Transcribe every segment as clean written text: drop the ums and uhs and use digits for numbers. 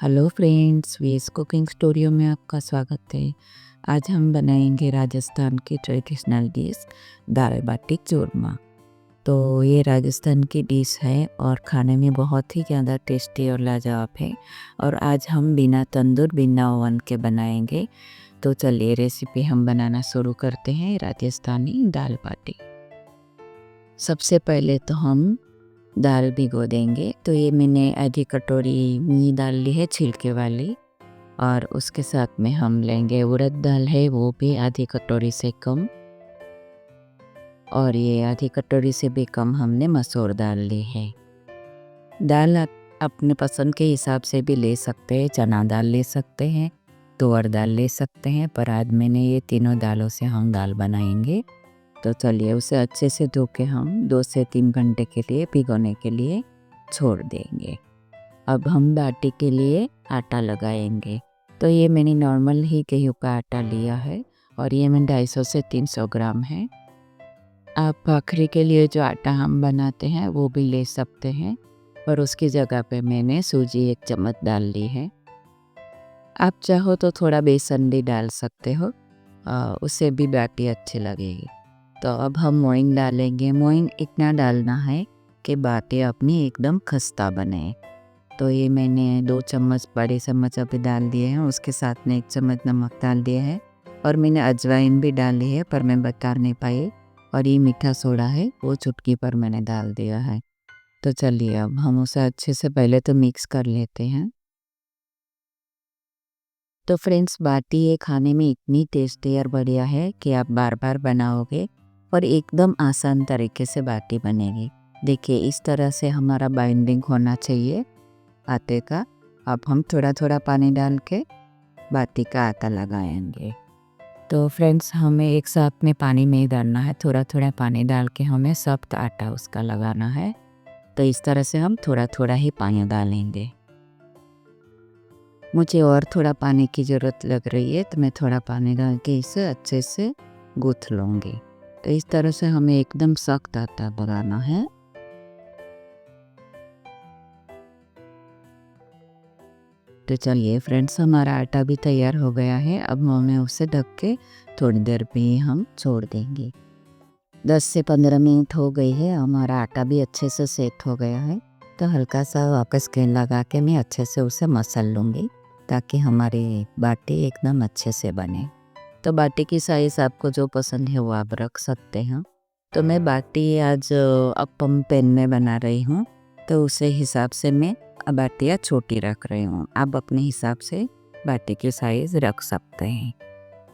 Hello friends, VS cooking studio में आपका स्वागत है। आज हम बनाएंगे राजस्थान की ट्रेडिशनल डिश दाल बाटी चूरमा। तो ये राजस्थान की डिश है और खाने में बहुत ही ज़्यादा टेस्टी और लाजवाब है। और आज हम बिना तंदूर बिना ओवन के बनाएंगे। तो चलिए रेसिपी हम बनाना शुरू करते हैं। राजस्थानी दाल बाटी। सबसे पहले तो हम दाल भिगो देंगे। तो ये मैंने आधी कटोरी मूंग दाल ली है छिलके वाली, और उसके साथ में हम लेंगे उड़द दाल है, वो भी आधी कटोरी से कम, और ये आधी कटोरी से भी कम हमने मसूर दाल ली है। दाल आप अपने पसंद के हिसाब से भी ले सकते हैं, चना दाल ले सकते हैं, तुअर दाल ले सकते हैं, पर आज मैंने ये तीनों दालों से हम दाल बनाएंगे। तो चलिए उसे अच्छे से धो के हम 2 से 3 घंटे के लिए भिगोने के लिए छोड़ देंगे। अब हम बाटी के लिए आटा लगाएंगे। तो ये मैंने नॉर्मल ही गेहूं का आटा लिया है, और ये मैं 250 से 300 ग्राम है। आप भाखरी के लिए जो आटा हम बनाते हैं वो भी ले सकते हैं, और उसकी जगह पे मैंने सूजी 1 चम्मच डाल ली है। आप चाहो तो थोड़ा बेसन भी डाल सकते हो, उससे भी बाटी अच्छी लगेगी। तो अब हम मोइन डालेंगे। मोइन इतना डालना है कि बाटी अपनी एकदम खस्ता बने। तो ये मैंने 2 चम्मच बड़े चम्मच अभी डाल दिए हैं, उसके साथ में 1 चम्मच नमक डाल दिया है, और मैंने अजवाइन भी डाली है पर मैं बता नहीं पाई। और ये मीठा सोडा है, वो चुटकी पर मैंने डाल दिया है। तो चलिए अब हम उसे अच्छे से पहले तो मिक्स कर लेते हैं। तो फ्रेंड्स, बाटी ये खाने में इतनी टेस्टी और बढ़िया है कि आप बार बार बनाओगे, और एकदम आसान तरीके से बाटी बनेगी। देखिए इस तरह से हमारा बाइंडिंग होना चाहिए आटे का। अब हम थोड़ा थोड़ा पानी डाल के बाटी का आटा लगाएंगे। तो फ्रेंड्स, हमें एक साथ में पानी नहीं डालना है, थोड़ा थोड़ा पानी डाल के हमें सख्त आटा उसका लगाना है। तो इस तरह से हम थोड़ा थोड़ा ही पानी डालेंगे। मुझे और थोड़ा पानी की ज़रूरत लग रही है, तो मैं थोड़ा पानी डाल के इसे अच्छे से गूँथ लूँगी। तो इस तरह से हमें एकदम सख्त आटा बनाना है। तो चलिए फ्रेंड्स, हमारा आटा भी तैयार हो गया है। अब हमें उसे ढक के थोड़ी देर पे हम छोड़ देंगे। 10 से 15 मिनट हो गई है, हमारा आटा भी अच्छे से सेट हो गया है। तो हल्का सा वापस गेंद लगा के मैं अच्छे से उसे मसल लूँगी, ताकि हमारी बाटी एकदम अच्छे से बने। तो बाटी की साइज़ आपको जो पसंद है वो आप रख सकते हैं। तो मैं बाटी आज अप्पम पैन में बना रही हूँ, तो उसे हिसाब से मैं बाटियाँ छोटी रख रही हूँ। आप अपने हिसाब से बाटी की साइज़ रख सकते हैं।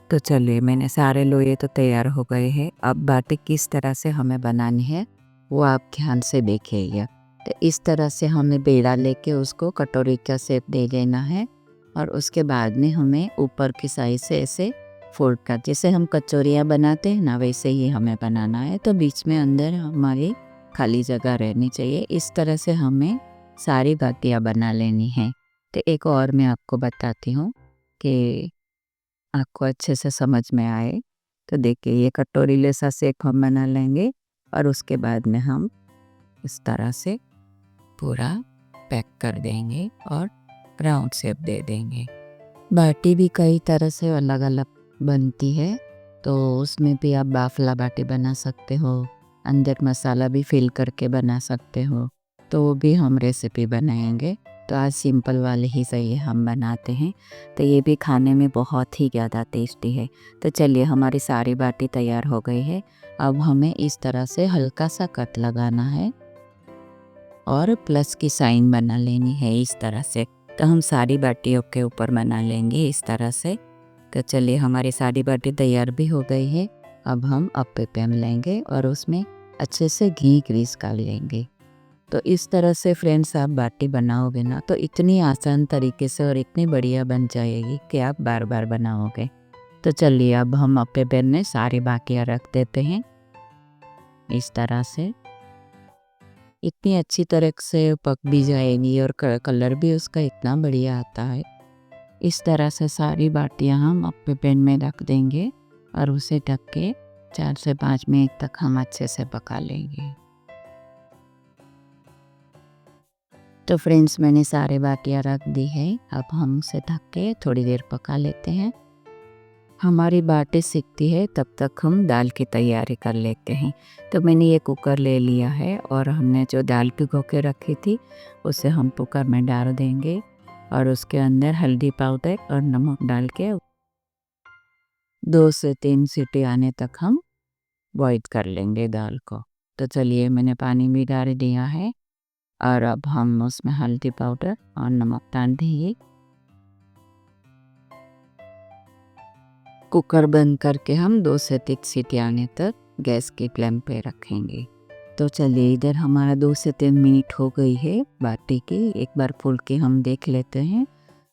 तो चलिए, मैंने सारे लोई तो तैयार हो गए हैं। अब बाटी किस तरह से हमें बनानी है वो आप ध्यान से देखिएगा। तो इस तरह से हमें बेड़ा लेके उसको कटोरी का शेप दे देना है, और उसके बाद में हमें ऊपर की साइड से ऐसे फोल्ड कर, जैसे हम कचौरियाँ बनाते हैं ना, वैसे ही हमें बनाना है। तो बीच में अंदर हमारी खाली जगह रहनी चाहिए। इस तरह से हमें सारी बाटियाँ बना लेनी है। तो एक और मैं आपको बताती हूँ कि आपको अच्छे से समझ में आए। तो देखिए, ये कटोरी जैसा शेप हम बना लेंगे, और उसके बाद में हम इस तरह से पूरा पैक कर देंगे और राउंड शेप दे देंगे। बाटी भी कई तरह से अलग अलग बनती है, तो उसमें भी आप बाफला बाटी बना सकते हो, अंदर मसाला भी फिल करके बना सकते हो। तो वो भी हम रेसिपी बनाएंगे। तो आज सिंपल वाले ही सही हम बनाते हैं। तो ये भी खाने में बहुत ही ज़्यादा टेस्टी है। तो चलिए, हमारी सारी बाटी तैयार हो गई है। अब हमें इस तरह से हल्का सा कट लगाना है, और प्लस की साइन बना लेनी है इस तरह से। तो हम सारी बाटियों के ऊपर बना लेंगे इस तरह से। तो चलिए, हमारी सारी बाटी तैयार भी हो गई है। अब हम अप्पे पैन लेंगे और उसमें अच्छे से घी ग्रीस कर लेंगे। तो इस तरह से फ्रेंड्स, आप बाटी बनाओगे ना तो इतनी आसान तरीके से और इतनी बढ़िया बन जाएगी कि आप बार बार बनाओगे। तो चलिए, अब हम अप्पे पैन में सारी बाटियाँ रख देते हैं इस तरह से। इतनी अच्छी तरह से पक भी जाएगी, और कलर भी उसका इतना बढ़िया आता है। इस तरह से सारी बाटियां हम अप्पे पैन में रख देंगे, और उसे ढक के 4 से 5 मिनट तक हम अच्छे से पका लेंगे। तो फ्रेंड्स मैंने सारे बाटियाँ रख दी है। अब हम उसे ढक के थोड़ी देर पका लेते हैं। हमारी बाटी सीखती है तब तक हम दाल की तैयारी कर लेते हैं। तो मैंने ये कुकर ले लिया है और हमने जो दाल भिगो के रखी थी उसे हम कुकर में डाल देंगे और उसके अंदर हल्दी पाउडर और नमक डाल के 2 से 3 सीटी आने तक हम बॉईल कर लेंगे दाल को। तो चलिए मैंने पानी भी डाल दिया है और अब हम उसमें हल्दी पाउडर और नमक डाल देंगे। कुकर बंद करके हम 2 से 3 सीटी आने तक गैस की फ्लेम पे रखेंगे। तो चलिए इधर हमारा 2 से 3 मिनट हो गई है बाटी की। एक बार फुल के हम देख लेते हैं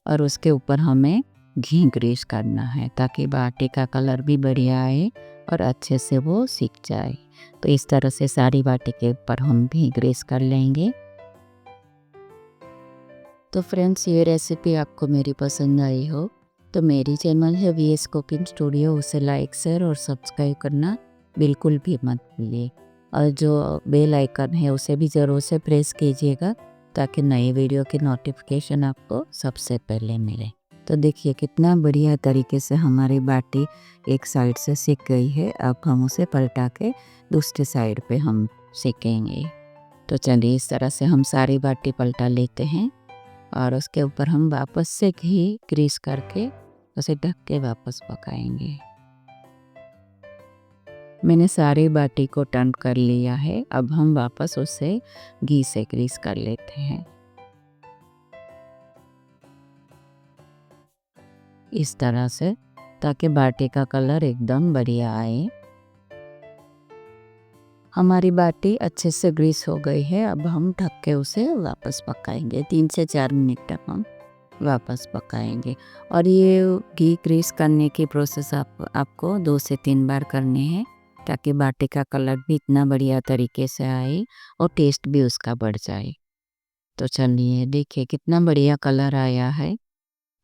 और उसके ऊपर हमें घी ग्रीस करना है ताकि बाटी का कलर भी बढ़िया आए और अच्छे से वो सीख जाए। तो इस तरह से सारी बाटी के ऊपर हम घी ग्रीस कर लेंगे। तो फ्रेंड्स ये रेसिपी आपको मेरी पसंद आई हो तो मेरी चैनल है VS कुकिंग स्टूडियो, उसे लाइक शेयर और सब्सक्राइब करना बिल्कुल भी मत भूलिए और जो बेल आइकन है उसे भी ज़रूर से प्रेस कीजिएगा ताकि नए वीडियो की नोटिफिकेशन आपको सबसे पहले मिले। तो देखिए कितना बढ़िया तरीके से हमारी बाटी एक साइड से सिक गई है। अब हम उसे पलटा के दूसरे साइड पे हम सेकेंगे। तो चलिए इस तरह से हम सारी बाटी पलटा लेते हैं और उसके ऊपर हम वापस से घी ग्रीस करके उसे ढक के वापस पकाएंगे। मैंने सारी बाटी को टर्न कर लिया है। अब हम वापस उसे घी से ग्रीस कर लेते हैं इस तरह से ताकि बाटी का कलर एकदम बढ़िया आए। हमारी बाटी अच्छे से ग्रीस हो गई है। अब हम ढक के उसे वापस पकाएंगे 3 से 4 मिनट तक हम वापस पकाएंगे। और ये घी ग्रीस करने की प्रोसेस आपको 2 से 3 बार करने हैं ताकि बाटी का कलर भी इतना बढ़िया तरीके से आए और टेस्ट भी उसका बढ़ जाए। तो चलिए देखिए कितना बढ़िया कलर आया है।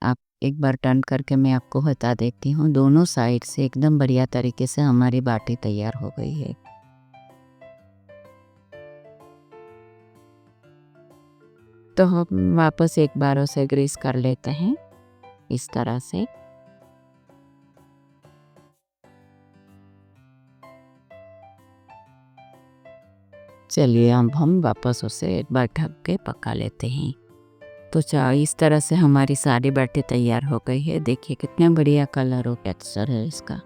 आप एक बार टर्न करके मैं आपको बता देती हूँ। दोनों साइड से एकदम बढ़िया तरीके से हमारी बाटी तैयार हो गई है। तो हम वापस एक बार उसे ग्रीस कर लेते हैं इस तरह से। चलिए अब हम वापस उसे एक बार ढक के पका लेते हैं। तो इस तरह से हमारी सारी बाटी तैयार हो गई है। देखिए कितना बढ़िया कलर और टेक्सचर है इसका।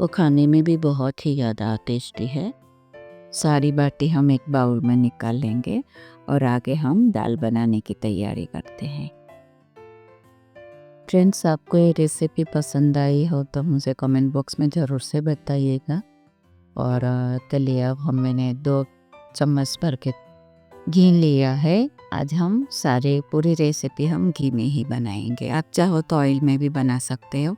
वो खाने में भी बहुत ही ज़्यादा टेस्टी है। सारी बाटी हम एक बाउल में निकाल लेंगे और आगे हम दाल बनाने की तैयारी करते हैं। फ्रेंड्स आपको ये रेसिपी पसंद आई हो तो मुझे कमेंट बॉक्स में ज़रूर से बताइएगा। और चलिए अब मैंने 2 चम्मच भर के घी लिया है। आज हम पूरी रेसिपी हम घी में ही बनाएंगे। आप चाहो तो ऑयल में भी बना सकते हो।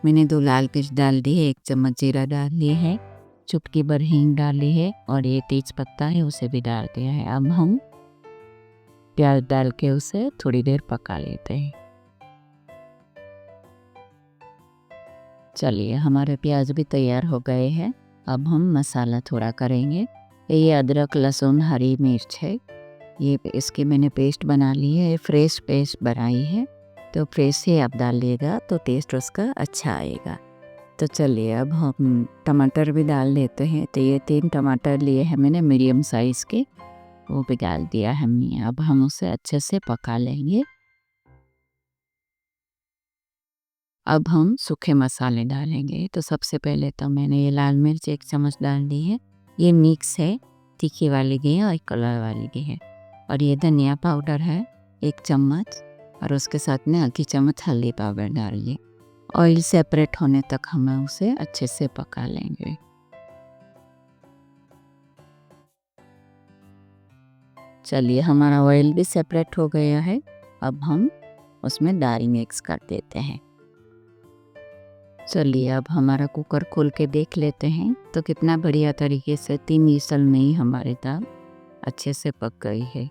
मैंने 2 लाल मिर्च डाल दी है, 1 चम्मच जीरा डाल ली है, चुटकी भर हींग डाली है और ये तेज पत्ता है उसे भी डाल दिया है। अब हम प्याज डाल के उसे थोड़ी देर पका लेते हैं। चलिए हमारे प्याज भी तैयार हो गए हैं। अब हम मसाला थोड़ा करेंगे। ये अदरक लहसुन हरी मिर्च है, ये इसकी मैंने पेस्ट बना ली है। फ्रेश पेस्ट बनाई है तो फ्रेश ही आप डालिएगा तो टेस्ट उसका अच्छा आएगा। तो चलिए अब हम टमाटर भी डाल देते हैं। तो ये 3 टमाटर लिए हैं मैंने मीडियम साइज़ के, वो भी डाल दिया हमने। अब हम उसे अच्छे से पका लेंगे। अब हम सूखे मसाले डालेंगे। तो सबसे पहले तो मैंने ये लाल मिर्च 1 चम्मच डाल दी है। ये मिक्स है, तीखी वाली घी है और कलर वाली घी है। और ये धनिया पाउडर है 1 चम्मच और उसके साथ में आधी चम्मच हल्दी पाउडर डालिए। ऑयल सेपरेट होने तक हमें उसे अच्छे से पका लेंगे। चलिए हमारा ऑयल भी सेपरेट हो गया है। अब हम उसमें दाल मिक्स कर देते हैं। चलिए अब हमारा कुकर खोल के देख लेते हैं तो कितना बढ़िया तरीके से 3 विसल में ही हमारी दाल अच्छे से पक गई है।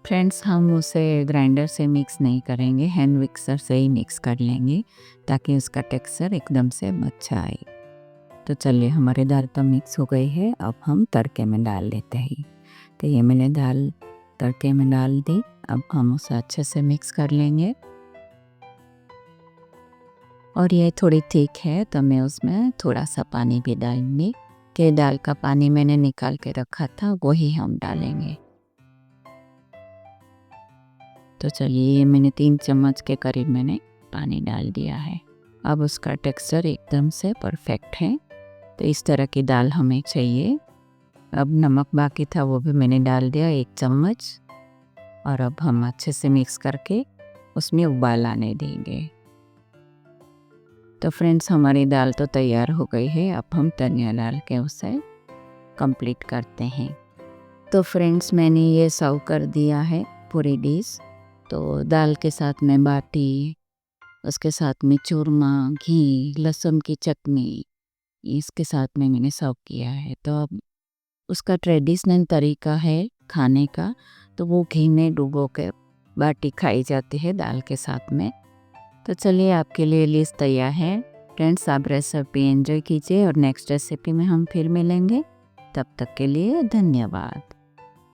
फ्रेंड्स हम उसे ग्राइंडर से मिक्स नहीं करेंगे, हैंड मिक्सर से ही मिक्स कर लेंगे ताकि उसका टेक्सचर एकदम से अच्छा आए। तो चलिए हमारी दाल तो मिक्स हो गई है। अब हम तड़के में डाल लेते हैं। तो ये मैंने दाल तड़के में डाल दी अब हम उसे अच्छे से मिक्स कर लेंगे। और ये थोड़ी थिक है तो मैं उसमें थोड़ा सा पानी भी डालूंगी, कि दाल का पानी मैंने निकाल के रखा था वही हम डालेंगे। तो चलिए, ये मैंने 3 चम्मच के करीब मैंने पानी डाल दिया है। अब उसका टेक्सचर एकदम से परफेक्ट है। तो इस तरह की दाल हमें चाहिए। अब नमक बाकी था वो भी मैंने डाल दिया 1 चम्मच। और अब हम अच्छे से मिक्स करके उसमें उबाल आने देंगे। तो फ्रेंड्स, हमारी दाल तो तैयार हो गई है। अब हम धनिया डाल के उसे कंप्लीट करते हैं। तो फ्रेंड्स, मैंने ये सर्व कर दिया है पूरी डिश। तो दाल के साथ में बाटी, उसके साथ में चूरमा, घी, लहसुन की चटनी, इसके साथ में मैंने सर्व किया है। तो अब उसका ट्रेडिशनल तरीका है खाने का, तो वो घी में डुबो के बाटी खाई जाती है दाल के साथ में। तो चलिए, आपके लिए लिस्ट तैयार है। फ्रेंड्स, आप रेसिपी एंजॉय कीजिए और नेक्स्ट रेसिपी में हम फिर मिलेंगे। तब तक के लिए धन्यवाद।